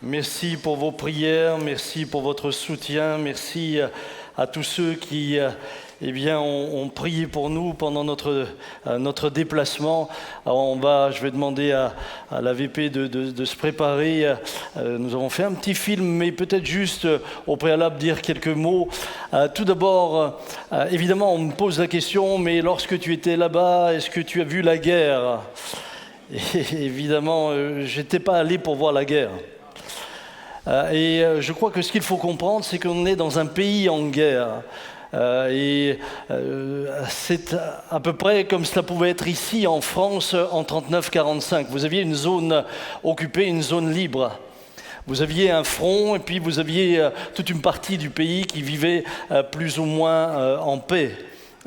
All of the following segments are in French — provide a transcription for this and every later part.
Merci pour vos prières, merci pour votre soutien, merci à tous ceux qui ont prié pour nous pendant notre déplacement. Alors je vais demander à la VP de se préparer. Nous avons fait un petit film, mais peut-être juste au préalable dire quelques mots. Tout d'abord, évidemment, on me pose la question, mais lorsque tu étais là-bas, est-ce que tu as vu la guerre ? Et évidemment, je n'étais pas allé pour voir la guerre. Et je crois que ce qu'il faut comprendre, c'est qu'on est dans un pays en guerre. C'est à peu près comme cela pouvait être ici en France en 39-45. Vous aviez une zone occupée, une zone libre. Vous aviez un front et puis vous aviez toute une partie du pays qui vivait plus ou moins en paix.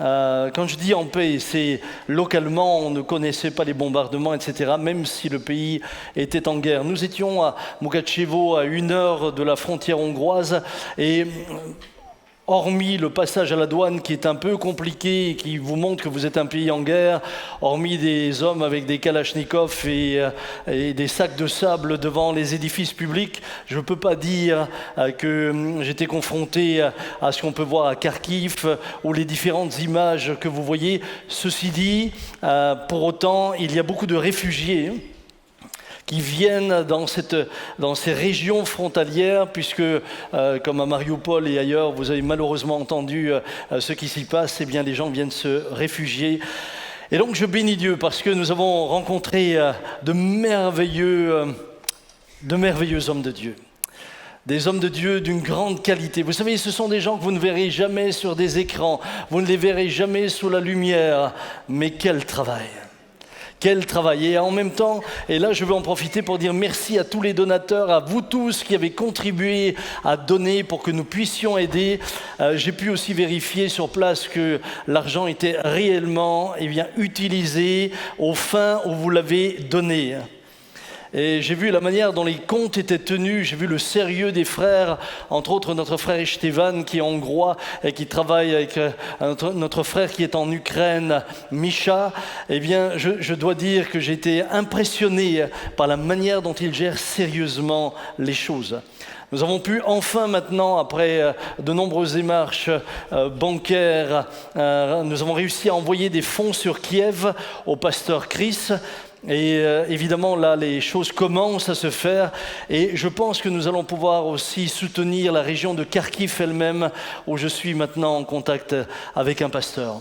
Quand je dis en paix, c'est localement, on ne connaissait pas les bombardements, etc., même si le pays était en guerre. Nous étions à Mukachevo, à 1 heure de la frontière hongroise, et hormis le passage à la douane qui est un peu compliqué et qui vous montre que vous êtes un pays en guerre, hormis des hommes avec des kalachnikovs et des sacs de sable devant les édifices publics, je ne peux pas dire que j'étais confronté à ce qu'on peut voir à Kharkiv ou les différentes images que vous voyez. Ceci dit, pour autant, il y a beaucoup de réfugiés qui viennent dans ces régions frontalières, puisque, comme à Mariupol et ailleurs, vous avez malheureusement entendu ce qui s'y passe, eh bien les gens viennent se réfugier. Et donc je bénis Dieu, parce que nous avons rencontré de merveilleux hommes de Dieu. Des hommes de Dieu d'une grande qualité. Vous savez, ce sont des gens que vous ne verrez jamais sur des écrans, vous ne les verrez jamais sous la lumière, mais quel travail! Quel travail! Et en même temps, et là je veux en profiter pour dire merci à tous les donateurs, à vous tous qui avez contribué à donner pour que nous puissions aider. J'ai pu aussi vérifier sur place que l'argent était réellement utilisé aux fins où vous l'avez donné. Et j'ai vu la manière dont les comptes étaient tenus, j'ai vu le sérieux des frères, entre autres notre frère Estevan qui est hongrois et qui travaille avec notre frère qui est en Ukraine, Misha. Eh bien, je dois dire que j'ai été impressionné par la manière dont ils gèrent sérieusement les choses. Nous avons pu enfin maintenant, après de nombreuses démarches bancaires, nous avons réussi à envoyer des fonds sur Kiev au pasteur Chris. Et évidemment, là, les choses commencent à se faire et je pense que nous allons pouvoir aussi soutenir la région de Kharkiv elle-même, où je suis maintenant en contact avec un pasteur.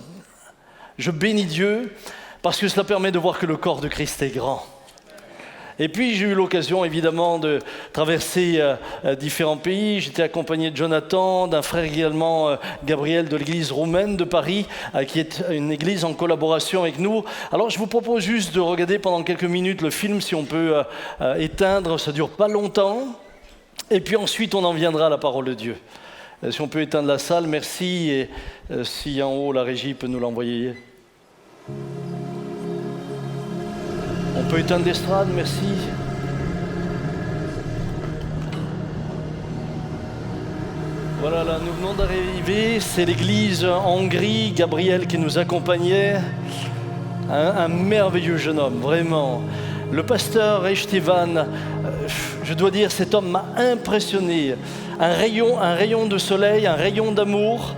Je bénis Dieu parce que cela permet de voir que le corps de Christ est grand. Et puis j'ai eu l'occasion évidemment de traverser différents pays. J'étais accompagné de Jonathan, d'un frère également, Gabriel, de l'église roumaine de Paris, qui est une église en collaboration avec nous. Alors je vous propose juste de regarder pendant quelques minutes le film, si on peut éteindre, ça dure pas longtemps. Et puis ensuite on en viendra à la parole de Dieu. Si on peut éteindre la salle, merci. Et si en haut la régie peut nous l'envoyer. On peut éteindre l'estrade, merci. Voilà, là, nous venons d'arriver. C'est l'église en Hongrie, Gabriel qui nous accompagnait. Un merveilleux jeune homme, vraiment. Le pasteur Estevan, je dois dire, cet homme m'a impressionné. Un rayon de soleil, un rayon d'amour.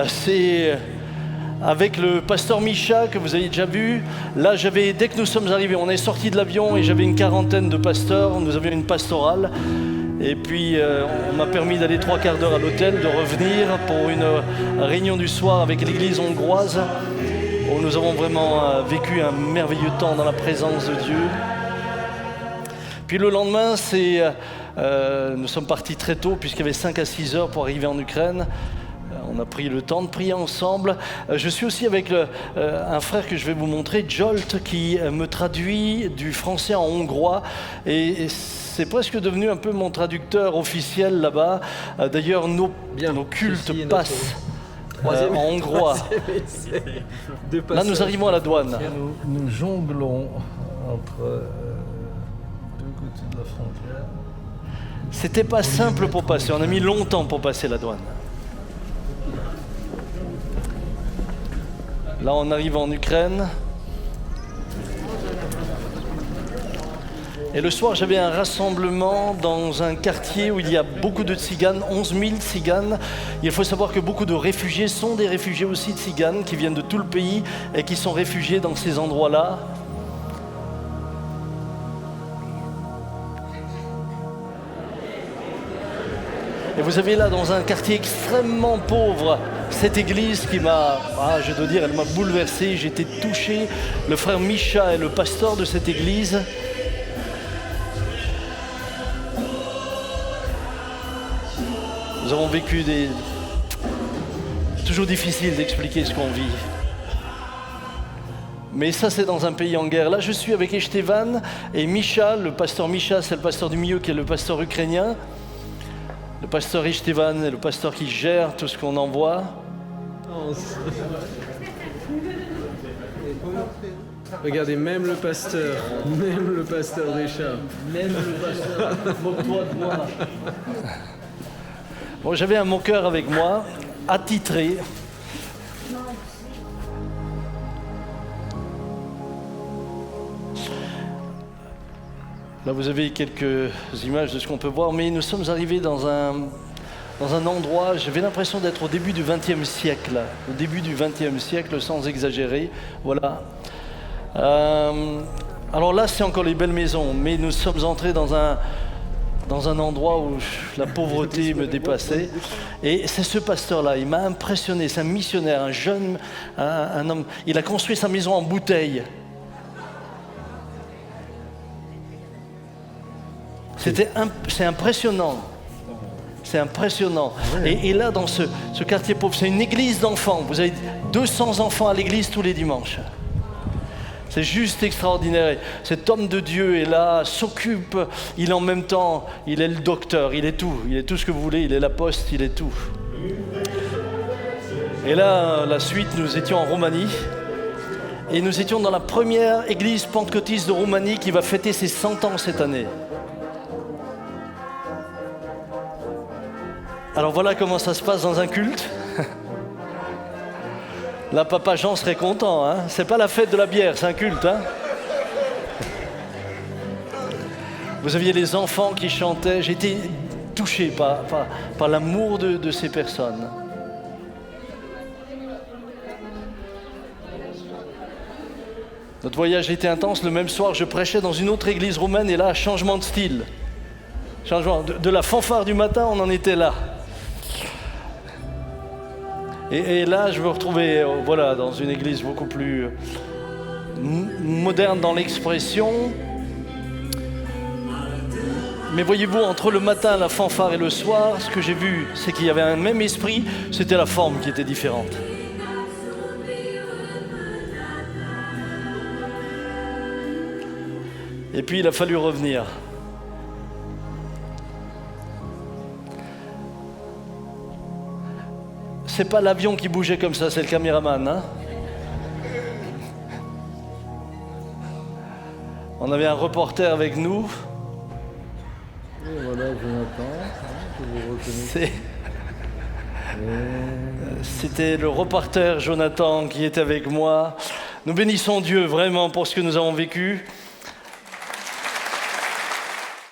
C'est... Avec le pasteur Misha, que vous avez déjà vu, là dès que nous sommes arrivés, on est sortis de l'avion et j'avais une quarantaine de pasteurs, nous avions une pastorale. Et puis on m'a permis d'aller 3 quarts d'heure à l'hôtel, de revenir pour une réunion du soir avec l'église hongroise, où nous avons vraiment vécu un merveilleux temps dans la présence de Dieu. Puis le lendemain, nous sommes partis très tôt, puisqu'il y avait 5 à 6 heures pour arriver en Ukraine. On a pris le temps de prier ensemble. Je suis aussi avec un frère que je vais vous montrer, Jolt, qui me traduit du français en hongrois. Et c'est presque devenu un peu mon traducteur officiel là-bas. D'ailleurs, nos cultes passent en hongrois. Là, nous arrivons à la douane. Nous jonglons entre deux côtés de la frontière. C'était pas simple pour passer. On a mis longtemps pour passer la douane. Là, on arrive en Ukraine. Et le soir, j'avais un rassemblement dans un quartier où il y a beaucoup de tziganes, 11 000 tziganes. Il faut savoir que beaucoup de réfugiés sont des réfugiés aussi tziganes qui viennent de tout le pays et qui sont réfugiés dans ces endroits-là. Et vous avez là, dans un quartier extrêmement pauvre, cette église qui m'a, je dois dire, elle m'a bouleversé, j'ai été touché. Le frère Micha est le pasteur de cette église. Nous avons vécu des... toujours difficile d'expliquer ce qu'on vit. Mais ça, c'est dans un pays en guerre. Là, je suis avec Estevan et Micha, le pasteur Micha, c'est le pasteur du milieu qui est le pasteur ukrainien. Le pasteur Estevan est le pasteur qui gère tout ce qu'on envoie. Regardez, même le pasteur Richard. Même le pasteur, moque-toi de moi. Bon, j'avais un moqueur avec moi, attitré. Là, vous avez quelques images de ce qu'on peut voir, mais nous sommes arrivés dans un endroit, j'avais l'impression d'être au début du XXe siècle. Au début du XXe siècle, sans exagérer. Voilà. Alors là, c'est encore les belles maisons, mais nous sommes entrés dans un endroit où la pauvreté me dépassait. Et c'est ce pasteur-là, il m'a impressionné, c'est un missionnaire, un jeune, un homme. Il a construit sa maison en bouteille. C'est impressionnant. C'est impressionnant. Et là, dans ce quartier pauvre, c'est une église d'enfants. Vous avez 200 enfants à l'église tous les dimanches. C'est juste extraordinaire. Cet homme de Dieu est là, s'occupe. Il en même temps, il est le docteur, il est tout. Il est tout ce que vous voulez, il est la poste, il est tout. Et là, la suite, nous étions en Roumanie. Et nous étions dans la première église pentecôtiste de Roumanie qui va fêter ses 100 ans cette année. Alors voilà comment ça se passe dans un culte. Là, Papa Jean serait content, hein. C'est pas la fête de la bière, c'est un culte, hein. Vous aviez les enfants qui chantaient. J'ai été touché par l'amour de ces personnes. Notre voyage était intense. Le même soir, je prêchais dans une autre église roumaine et là, changement de style. Changement de la fanfare du matin, on en était là. Et là, je me retrouvais dans une église beaucoup plus moderne dans l'expression. Mais voyez-vous, entre le matin, la fanfare et le soir, ce que j'ai vu, c'est qu'il y avait un même esprit, c'était la forme qui était différente. Et puis, il a fallu revenir. C'est pas l'avion qui bougeait comme ça, c'est le caméraman, hein. On avait un reporter avec nous. Et voilà Jonathan, que vous reconnaissez. C'était le reporter Jonathan qui était avec moi. Nous bénissons Dieu vraiment pour ce que nous avons vécu.